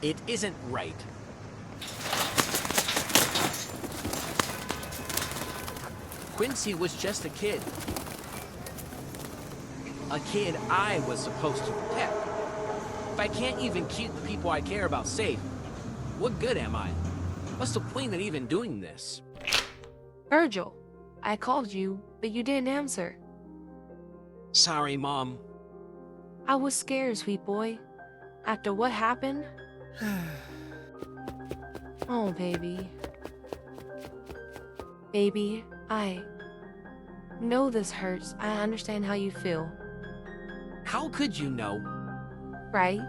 It isn't right. Quincy was just a kid. A kid I was supposed to protect. If I can't even keep the people I care about safe, what good am I? What's the point in even doing this? Virgil, I called you, but you didn't answer. Sorry, Mom. I was scared, sweet boy. After what happened? Oh, baby. Baby, I know this hurts. I understand how you feel. How could you know? Right?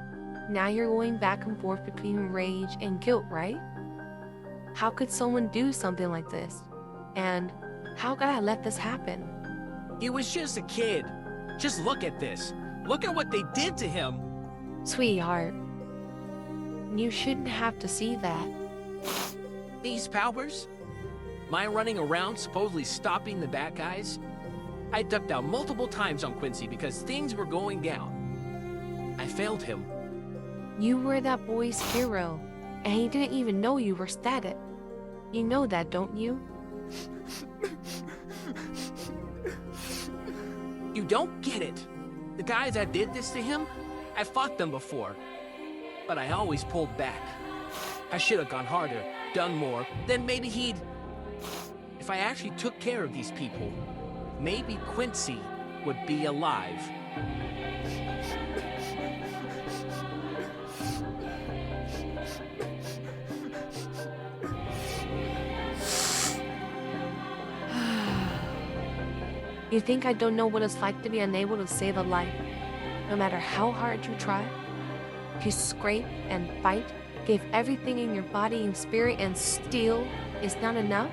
Now you're going back and forth between rage and guilt, right? How could someone do something like this? And how could I let this happen? He was just a kid. Just look at this. Look at what they did to him. Sweetheart, you shouldn't have to see that. These powers? My running around supposedly stopping the bad guys? I ducked out multiple times on Quincy because things were going down. I failed him. You were that boy's hero, and he didn't even know you were static. You know that, don't you? You don't get it. The guys that did this to him, I fought them before. But I always pulled back. I should have gone harder, done more, then maybe he'd... If I actually took care of these people, maybe Quincy would be alive. You think I don't know what it's like to be unable to save a life, no matter how hard you try? You scrape and fight, give everything in your body and spirit, and still is not enough?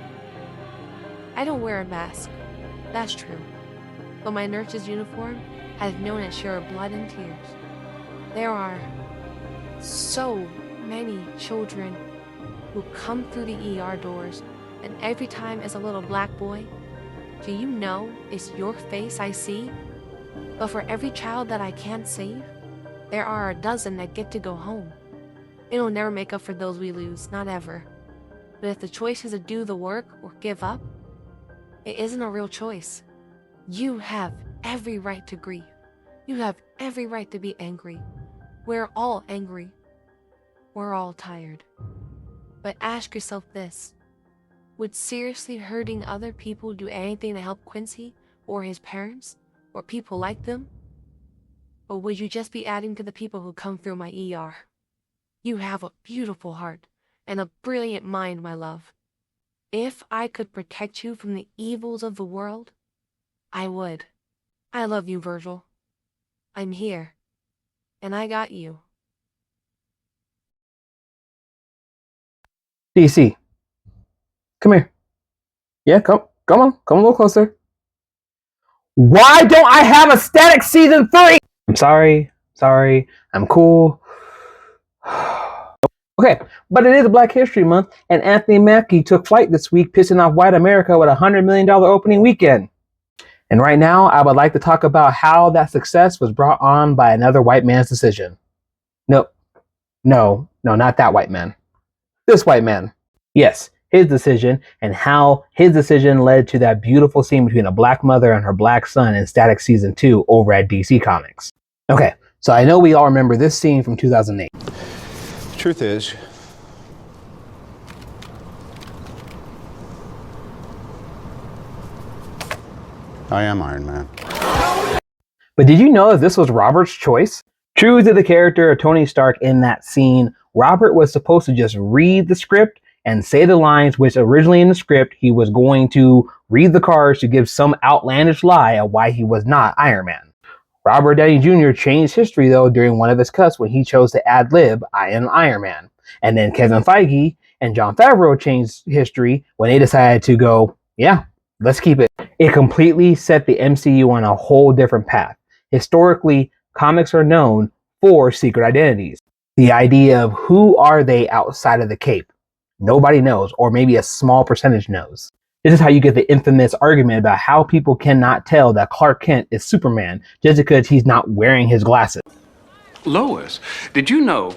I don't wear a mask, that's true, but my nurse's uniform has known its share of blood and tears. There are so many children who come through the ER doors, and every time it's a little black boy. Do you know it's your face I see? But for every child that I can't save, there are a dozen that get to go home. It'll never make up for those we lose, not ever. But if the choice is to do the work or give up, it isn't a real choice. You have every right to grieve. You have every right to be angry. We're all angry. We're all tired. But ask yourself this. Would seriously hurting other people do anything to help Quincy or his parents or people like them? Or would you just be adding to the people who come through my ER? You have a beautiful heart and a brilliant mind, my love. If I could protect you from the evils of the world, I would. I love you, Virgil. I'm here. And I got you. DC, come here. Yeah, come on. Come a little closer. Why don't I have a Static Season 3? I'm sorry. I'm cool. Okay, but it is Black History Month, and Anthony Mackie took flight this week, pissing off white America with a $100 million opening weekend. And right now, I would like to talk about how that success was brought on by another white man's decision. No, not that white man. This white man. Yes, his decision, and how his decision led to that beautiful scene between a black mother and her black son in Static Season 2 over at DC Comics. Okay, so I know we all remember this scene from 2008. The truth is, I am Iron Man. But did you know that this was Robert's choice? True to the character of Tony Stark in that scene, Robert was supposed to just read the script and say the lines, which originally in the script, he was going to read the cards to give some outlandish lie of why he was not Iron Man. Robert Downey Jr. changed history, though, during one of his cuts when he chose to ad-lib, I am Iron Man. And then Kevin Feige and Jon Favreau changed history when they decided to go, yeah, let's keep it. It completely set the MCU on a whole different path. Historically, comics are known for secret identities. The idea of who are they outside of the cape? Nobody knows, or maybe a small percentage knows. This is how you get the infamous argument about how people cannot tell that Clark Kent is Superman just because he's not wearing his glasses. Lois, did you know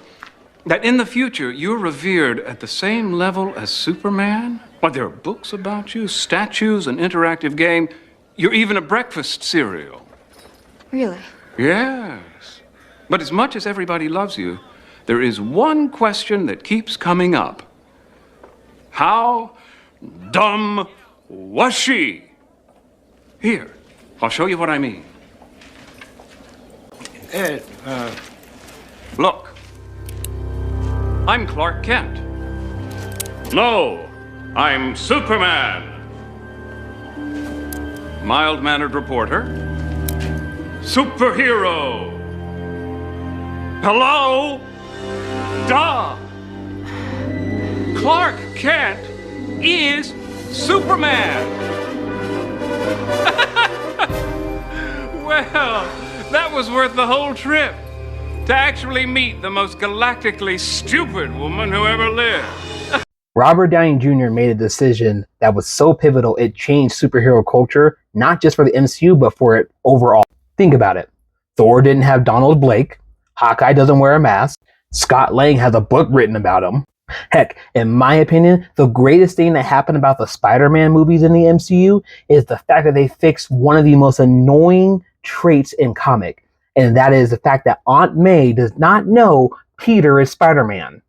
That in the future, you're revered at the same level as Superman? Why, there are books about you, statues, an interactive game. You're even a breakfast cereal. Really? Yes. But as much as everybody loves you, there is one question that keeps coming up. How dumb was she? Here, I'll show you what I mean. Ed, look. I'm Clark Kent. No, I'm Superman. Mild-mannered reporter. Superhero. Hello? Duh. Clark Kent is Superman. Well, that was worth the whole trip. To actually meet the most galactically stupid woman who ever lived. Robert Downey Jr. made a decision that was so pivotal it changed superhero culture, not just for the MCU, but for it overall. Think about it. Thor didn't have Donald Blake. Hawkeye doesn't wear a mask. Scott Lang has a book written about him. Heck, in my opinion, the greatest thing that happened about the Spider-Man movies in the MCU is the fact that they fixed one of the most annoying traits in comic. And that is the fact that Aunt May does not know Peter is Spider-Man.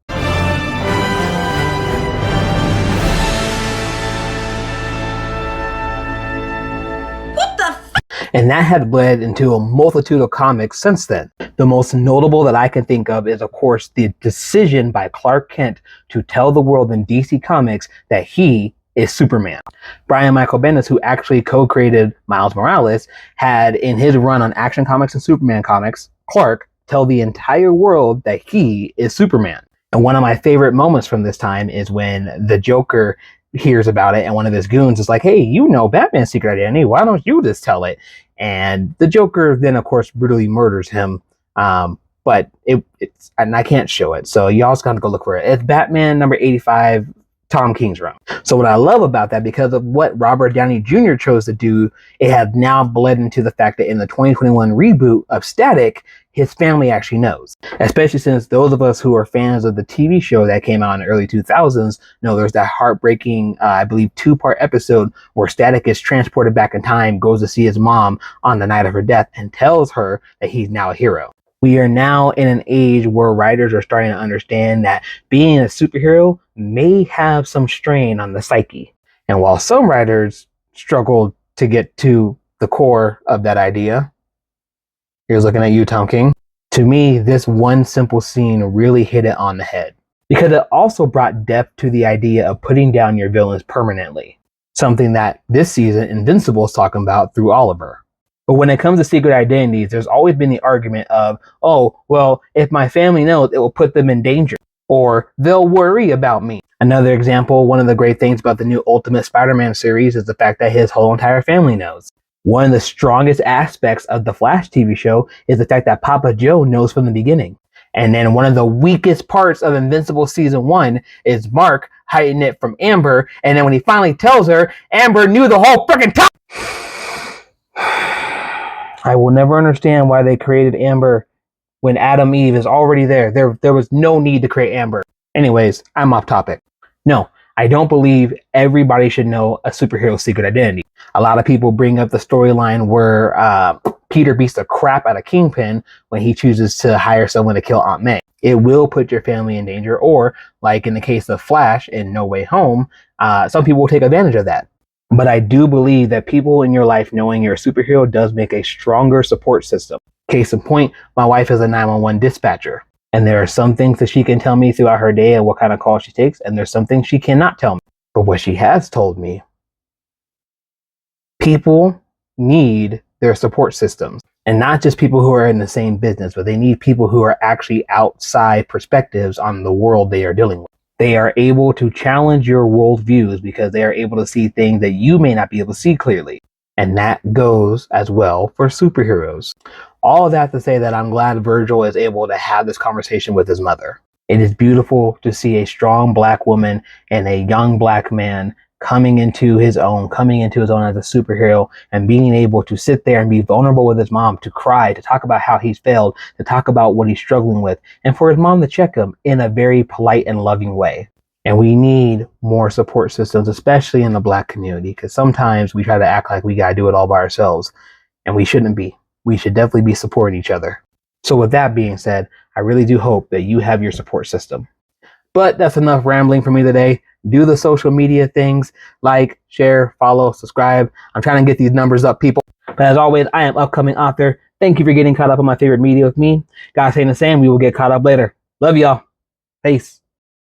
And that had led into a multitude of comics since then. The most notable that I can think of is, of course, the decision by Clark Kent to tell the world in DC Comics that he is Superman. Brian Michael Bendis, who actually co-created Miles Morales, had in his run on Action Comics and Superman comics, Clark tell the entire world that he is Superman. And one of my favorite moments from this time is when the Joker hears about it and one of his goons is like, hey, you know Batman's secret identity, why don't you just tell it? And the Joker then, of course, brutally murders him. But it's, and I can't show it, so y'all just gotta go look for it. It's Batman number 85, Tom King's run. So what I love about that, because of what Robert Downey Jr. chose to do, it has now bled into the fact that in the 2021 reboot of Static, his family actually knows. Especially since those of us who are fans of the TV show that came out in the early 2000s know there's that heartbreaking, I believe, 2-part episode where Static is transported back in time, goes to see his mom on the night of her death, and tells her that he's now a hero. We are now in an age where writers are starting to understand that being a superhero may have some strain on the psyche. And while some writers struggle to get to the core of that idea, here's looking at you, Tom King. To me, this one simple scene really hit it on the head, because it also brought depth to the idea of putting down your villains permanently. Something that this season Invincible is talking about through Oliver. But when it comes to secret identities, there's always been the argument of, oh, well, if my family knows, it will put them in danger, or they'll worry about me. Another example, one of the great things about the new Ultimate Spider-Man series is the fact that his whole entire family knows. One of the strongest aspects of the Flash TV show is the fact that Papa Joe knows from the beginning. And then one of the weakest parts of Invincible Season 1 is Mark hiding it from Amber, and then when he finally tells her, Amber knew the whole freaking time! I will never understand why they created Amber when Adam Eve is already there. There was no need to create Amber. Anyways, I'm off topic. No, I don't believe everybody should know a superhero's secret identity. A lot of people bring up the storyline where Peter beats the crap out of Kingpin when he chooses to hire someone to kill Aunt May. It will put your family in danger, or like in the case of Flash in No Way Home, some people will take advantage of that. But I do believe that people in your life knowing you're a superhero does make a stronger support system. Case in point, my wife is a 911 dispatcher. And there are some things that she can tell me throughout her day and what kind of calls she takes, and there's some things she cannot tell me. But what she has told me, people need their support systems. And not just people who are in the same business, but they need people who are actually outside perspectives on the world they are dealing with. They are able to challenge your worldviews because they are able to see things that you may not be able to see clearly. And that goes as well for superheroes. All of that to say that I'm glad Virgil is able to have this conversation with his mother. It is beautiful to see a strong black woman and a young black man coming into his own as a superhero, and being able to sit there and be vulnerable with his mom, to cry, to talk about how he's failed, to talk about what he's struggling with, and for his mom to check him in a very polite and loving way. And we need more support systems, especially in the Black community, because sometimes we try to act like we gotta do it all by ourselves, and we shouldn't be. We should definitely be supporting each other. So with that being said, I really do hope that you have your support system. But that's enough rambling for me today. Do the social media things, like, share, follow, subscribe. I'm trying to get these numbers up, people. But as always, I am Upcoming Author. Thank you for getting caught up on my favorite media with me. God saying the same, we will get caught up later. Love y'all. Peace.